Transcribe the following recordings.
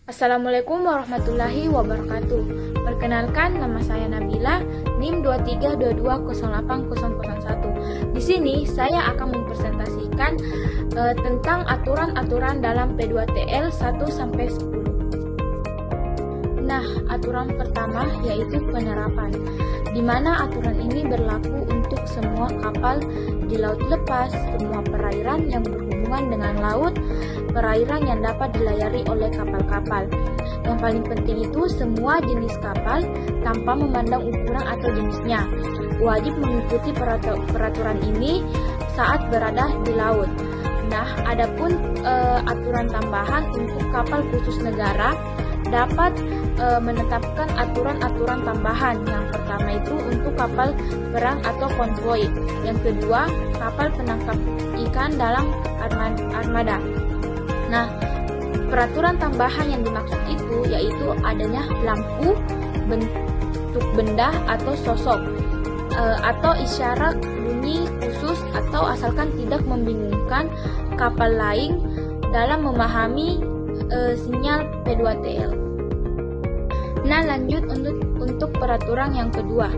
Assalamualaikum warahmatullahi wabarakatuh. Perkenalkan, nama saya Nabila, NIM 23220801. Di sini saya akan mempresentasikan tentang aturan-aturan dalam P2TL 1 sampai 10. Nah, aturan pertama yaitu penerapan, di mana aturan ini berlaku untuk semua kapal di laut lepas, semua perairan yang berhubungan dengan laut, perairan yang dapat dilayari oleh kapal-kapal. Yang paling penting itu semua jenis kapal tanpa memandang ukuran atau jenisnya wajib mengikuti peraturan ini saat berada di laut. Nah, adapun aturan tambahan untuk kapal khusus negara dapat menetapkan aturan-aturan tambahan. Yang pertama itu untuk kapal perang atau konvoi. Yang kedua, kapal penangkap ikan dalam armada. Nah, peraturan tambahan yang dimaksud itu yaitu adanya lampu, bentuk benda atau sosok, atau isyarat bunyi khusus atau asalkan tidak membingungkan kapal lain dalam memahami sinyal P2TL. Nah, lanjut untuk peraturan yang kedua,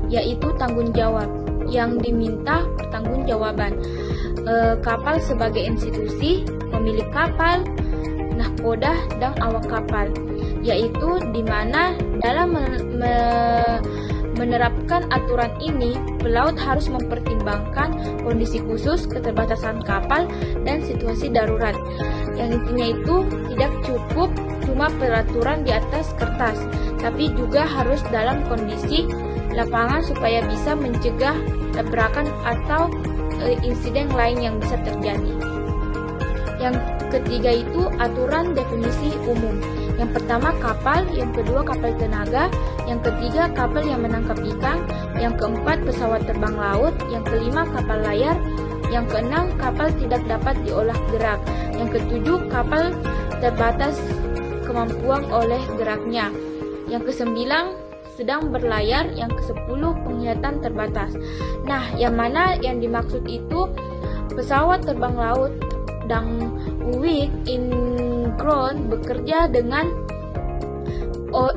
yaitu tanggung jawab. Yang diminta pertanggungjawaban kapal sebagai institusi, pemilik kapal, nahkoda, dan awak kapal, yaitu di mana dalam menerapkan aturan ini, pelaut harus mempertimbangkan kondisi khusus, keterbatasan kapal, dan situasi darurat. Yang intinya itu tidak cukup cuma peraturan di atas kertas, tapi juga harus dalam kondisi lapangan supaya bisa mencegah tabrakan atau insiden lain yang bisa terjadi. Yang ketiga itu aturan definisi umum. Yang pertama kapal, yang kedua kapal tenaga, yang ketiga kapal yang menangkap ikan, yang keempat pesawat terbang laut, yang kelima kapal layar, yang keenam kapal tidak dapat diolah gerak, yang ketujuh kapal terbatas kemampuan oleh geraknya, yang kesembilan sedang berlayar, yang kesepuluh penglihatan terbatas. Nah, yang mana yang dimaksud itu pesawat terbang laut dan weak in ground bekerja dengan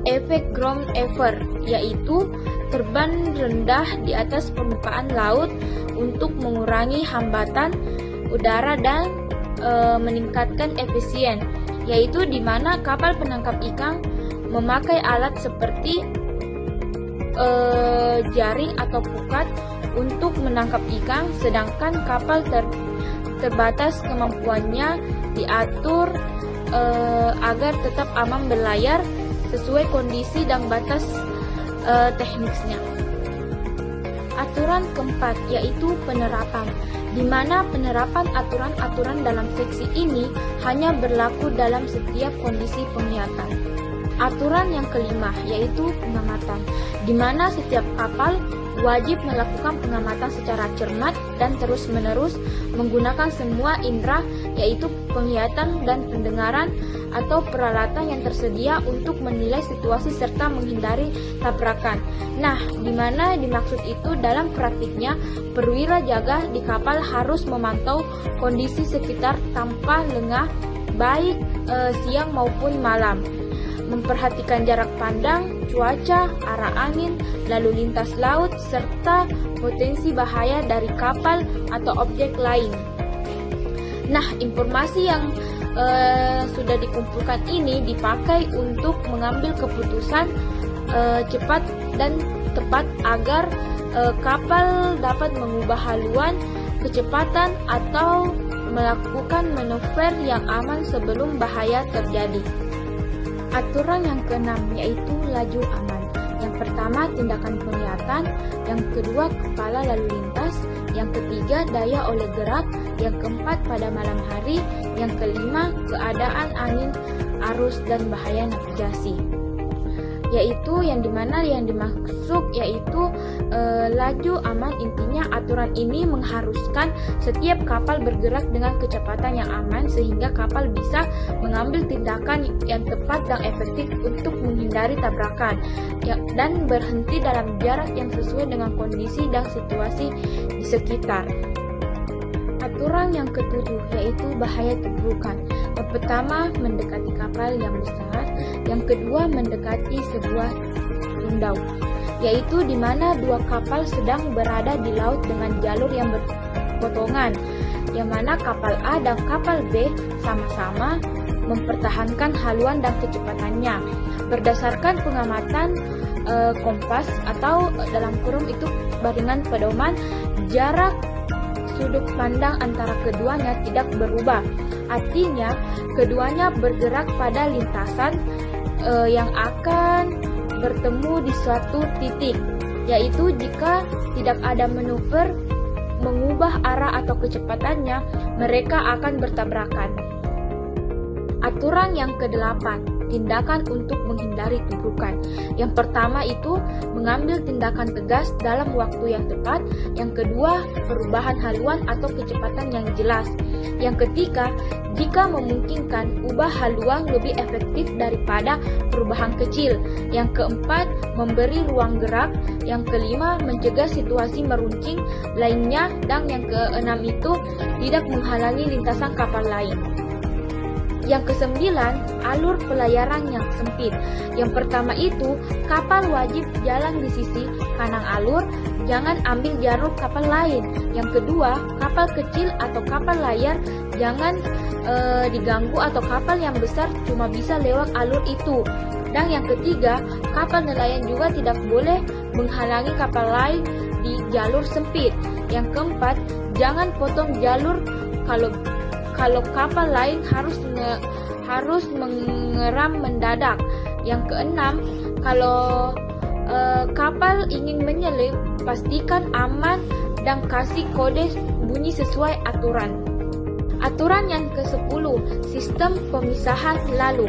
efek ground effort, yaitu terbang rendah di atas permukaan laut untuk mengurangi hambatan udara dan meningkatkan efisien, yaitu di mana kapal penangkap ikan memakai alat seperti jaring atau pukat untuk menangkap ikan, sedangkan kapal terbatas kemampuannya diatur agar tetap aman berlayar sesuai kondisi dan batas teknisnya. Aturan keempat yaitu penerapan, di mana penerapan aturan-aturan dalam seksi ini hanya berlaku dalam setiap kondisi penglihatan. Aturan yang kelima yaitu pengamatan, di mana setiap kapal wajib melakukan pengamatan secara cermat dan terus-menerus menggunakan semua indera, yaitu penglihatan dan pendengaran atau peralatan yang tersedia untuk menilai situasi serta menghindari tabrakan. Nah, di mana dimaksud itu dalam praktiknya perwira jaga di kapal harus memantau kondisi sekitar tanpa lengah, baik siang maupun malam, memperhatikan jarak pandang, cuaca, arah angin, lalu lintas laut, serta potensi bahaya dari kapal atau objek lain. Nah, informasi yang sudah dikumpulkan ini dipakai untuk mengambil keputusan cepat dan tepat agar kapal dapat mengubah haluan, kecepatan, atau melakukan manuver yang aman sebelum bahaya terjadi. Aturan yang keenam yaitu laju aman. Yang pertama tindakan penglihatan, yang kedua kepala lalu lintas, yang ketiga daya oleh gerak, yang keempat pada malam hari, yang kelima keadaan angin, arus, dan bahaya navigasi. Yaitu yang dimana yang dimaksud yaitu laju aman. Intinya aturan ini mengharuskan setiap kapal bergerak dengan kecepatan yang aman sehingga kapal bisa mengambil tindakan yang tepat dan efektif untuk menghindari tabrakan dan berhenti dalam jarak yang sesuai dengan kondisi dan situasi di sekitar. Aturan yang ketujuh yaitu bahaya tubrukan, Yang pertama, mendekati kapal yang besar. Yang kedua, mendekati sebuah tundau, yaitu di mana dua kapal sedang berada di laut dengan jalur yang berpotongan, yang mana kapal A dan kapal B sama-sama mempertahankan haluan dan kecepatannya. Berdasarkan pengamatan kompas atau dalam kurung itu baringan pedoman, jarak sudut pandang antara keduanya tidak berubah. Artinya, keduanya bergerak pada lintasan yang akan bertemu di suatu titik, yaitu jika tidak ada manuver mengubah arah atau kecepatannya, mereka akan bertabrakan. Aturan yang ke-8, tindakan untuk menghindari tubrukan. Yang pertama itu mengambil tindakan tegas dalam waktu yang tepat. Yang kedua, perubahan haluan atau kecepatan yang jelas. Yang ketiga, jika memungkinkan, ubah haluan lebih efektif daripada perubahan kecil. Yang keempat, memberi ruang gerak. Yang kelima, mencegah situasi meruncing lainnya. Dan yang keenam itu tidak menghalangi lintasan kapal lain. Yang kesembilan, alur pelayaran yang sempit. Yang pertama itu, kapal wajib jalan di sisi kanan alur, jangan ambil jalur kapal lain. Yang kedua, kapal kecil atau kapal layar jangan diganggu atau kapal yang besar cuma bisa lewat alur itu. Dan yang ketiga, kapal nelayan juga tidak boleh menghalangi kapal lain di jalur sempit. Yang keempat, jangan potong jalur kalau kapal lain harus mengeram mendadak. Yang keenam, kalau kapal ingin menyelip, pastikan aman dan kasih kode bunyi sesuai aturan. Aturan yang ke-10, sistem pemisahan lalu,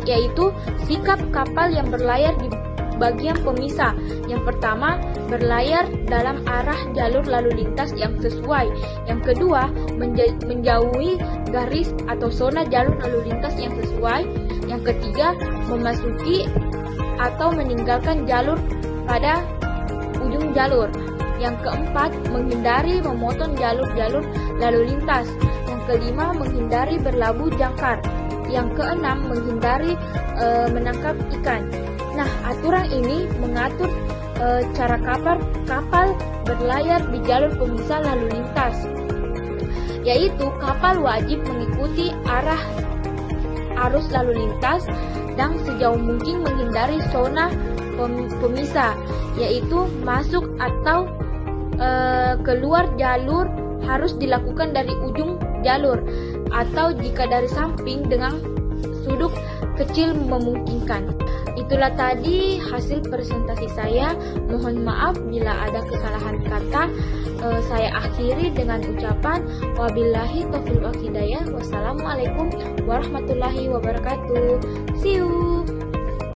yaitu sikap kapal yang berlayar di bagian pemisah. Yang pertama, berlayar dalam arah jalur lalu lintas yang sesuai. Yang kedua, menjauhi garis atau zona jalur lalu lintas yang sesuai. Yang ketiga, memasuki atau meninggalkan jalur pada ujung jalur. Yang keempat, menghindari memotong jalur-jalur lalu lintas. Yang kelima, menghindari berlabuh jangkar. Yang keenam, menghindari menangkap ikan. Nah, aturan ini mengatur cara kapal berlayar di jalur pemisah lalu lintas, yaitu kapal wajib mengikuti arah arus lalu lintas dan sejauh mungkin menghindari zona pemisah, yaitu masuk atau keluar jalur harus dilakukan dari ujung jalur atau jika dari samping dengan sudut kecil memungkinkan. Itulah tadi hasil presentasi saya. Mohon maaf bila ada kesalahan kata. Saya akhiri dengan ucapan wabillahi taufiq wal hidayah. Wassalamualaikum warahmatullahi wabarakatuh. See you.